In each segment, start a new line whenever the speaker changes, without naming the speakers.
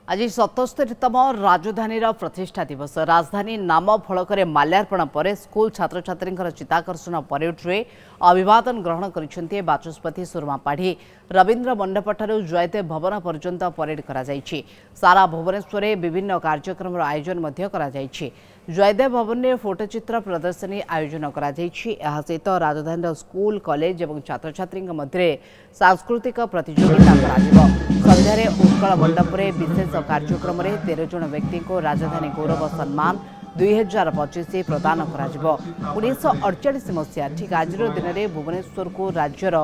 आज 77तम राजधानी प्रतिष्ठा दिवस राजधानी नाम फलक माल्यार्पण पर स्कूल छात्र छात्री चित्ताकर्षण परेड रे अभिवादन ग्रहण कर बाचस्पति सुरमा पाढ़ी रवीन्द्र मंडपठार जयदेव भवन पर्यंत परेड करा सारा भुवनेश्वर विभिन्न कार्यक्रम आयोजन जयदेव भवन में फोटोचित्र प्रदर्शनी आयोजन करा सहित राजधानी स्कूल कॉलेज और छात्र छात्री मध्य सांस्कृतिक प्रतियोगिता संध्यारे उत्कल मंडप विशेष कार्यक्रम 13 जन व्यक्ति को राजधानी गौरव सम्मान 2025 प्रदान कर 1948 मसीहा ठीक आज दिन में भुवनेश्वर को राज्यर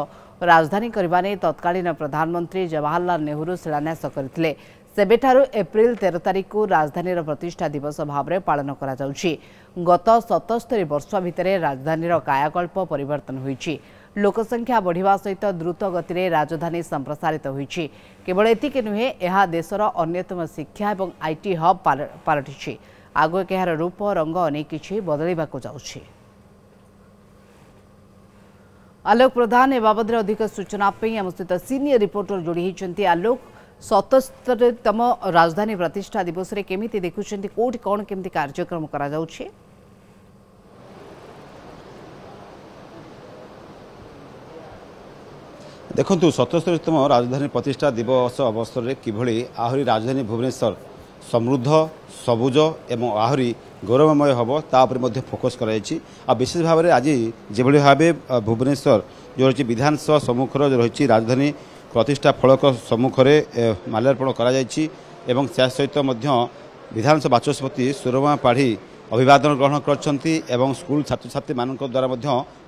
राजधानी करने तत्कालीन प्रधानमंत्री जवाहरलाल नेहरू शिलान्यास करते सेबेठारु एप्रिल 13 तारिख को राजधानी प्रतिष्ठा दिवस भाव में पालन करा जाउछि। गत 77 वर्ष भितर राजधानी कायाकल्प परिवर्तन होइछि। लोकसंख्या बढ़िवा सहित द्रुत गति में राजधानी संप्रसारित होइछि। केवल एतिक नुहे यह देशर अन्यतम शिक्षा और आईटी हब पालटिछि। आगु एହାର रूप रंग अनेक किछि बदलिबाकु जाउछि। आलोक प्रधान ए बाबद अधिक सूचना पे आम सहित सीनियर रिपोर्टर जोड़ी होती। आलोक 77तम राजधानी प्रतिष्ठा दिवस रे केमिति देखुछन्ति कोठी कोन केमिति कार्यक्रम करा जाउछि?
देखंतु 77तम राजधानी प्रतिष्ठा दिवस अवसर में किभली आहरी राजधानी भुवनेश्वर समृद्ध सबुज एवं आहरी गौरवमय हम तापर मध्य फोकस कराई आ विशेष भाव में आज जो भाव भुवनेश्वर जो रही विधानसभा सम्मुख जो रही राजधानी प्रतिष्ठा फलक सम्मुख माल्यार्पण करा एवं सहित विधानसभा बाचस्पति सुरमा पाढ़ी अभिवादन ग्रहण कर स्कूल छात्र छात्री मान द्वारा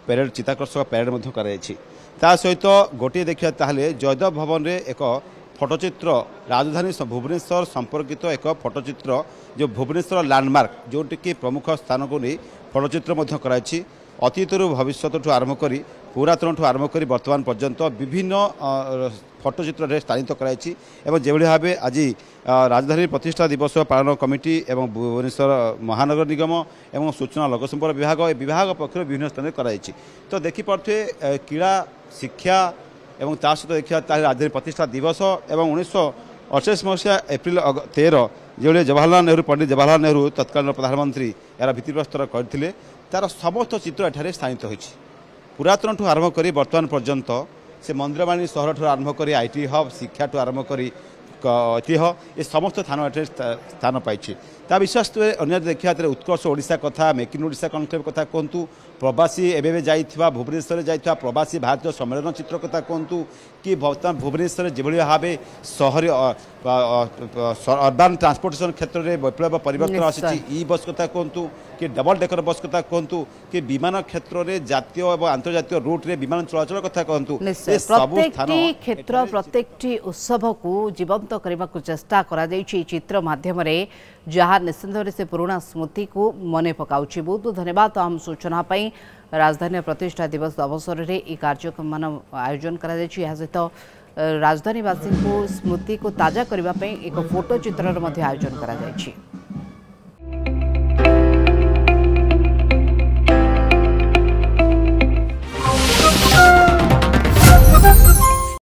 परेड चित्ताकर्षक परेड कर सहित गोटे देखिए ताहले जयदेव भवन रे एक फोटोचित्र राजधानी भुवनेश्वर संपर्कित एक फोटोचित्र जो भुवनेश्वर लैंडमार्क जोटी की प्रमुख स्थान को नहीं फोटोचित्र कराई अतीत भविष्य आरंभ कर पुरातन आरंभ कर वर्तमान पर्यंत विभिन्न फोटोचित्र स्थानित कराई जो भाव आज राजधानी प्रतिष्ठा दिवस पालन कमिटी एवं भुवनेश्वर महानगर निगम एवं सूचना लोकसंपर्क विभाग पक्ष विभिन्न स्थान कराई तो देखिपे क्रीड़ा शिक्षा एवं ता सहित देखिए राजधानी प्रतिष्ठा दिवस एवं 1948 मसीहा एप्रिल 13 जो जवाहरलाल नेहरू पंडित जवाहरलाल नेहरू तत्कालीन प्रधानमंत्री यार भित्तिप्रस्तर करते तार समस्त चित्र एठारे स्थानित होइछि। पुरातन आरंभ कर वर्तमान पर्यंत से मंदिरवाणी सहर आरंभ कर आईटी हब शिक्षा आरंभ कर ऐतिह्य ये समस्त स्थान स्थान पाई विश्वास अन्य देखा उत्कर्ष ओडिशा कथा मेक इन ओडिशा कनक्लेव कथा कहतु प्रवासी एवं जाइथिबा भुवनेश्वर जाइथिबा प्रवासी भारतीय सम्मेलन चित्र कथा कहतु कि वर्तमान भुवनेश्वर जो भाव शहर अर्बान ट्रांसपोर्टेशन क्षेत्र में विप्लव परिवर्तन आसी ई बस कथा कहतु कि डबल डेकर बस कथा कहतु कि विमान क्षेत्र में जातीय और अंतर्जातीय रूट रे विमान चलाचल कथा कहतु
प्रत्येक क्षेत्र प्रत्येक उत्सव को जीवंत करने को चेष्टा करा चित्र माध्यम जहाँ निश्चित से पुराना स्मृति को मन पकाउछि। बहुत बहुत धन्यवाद आम सूचना पाई। राजधानी प्रतिष्ठा दिवस अवसर में यह कार्यक्रम मान आयोजन करा सहित राजधानीवासी को स्मृति को ताजा करने एक फोटो चित्र आयोजन करा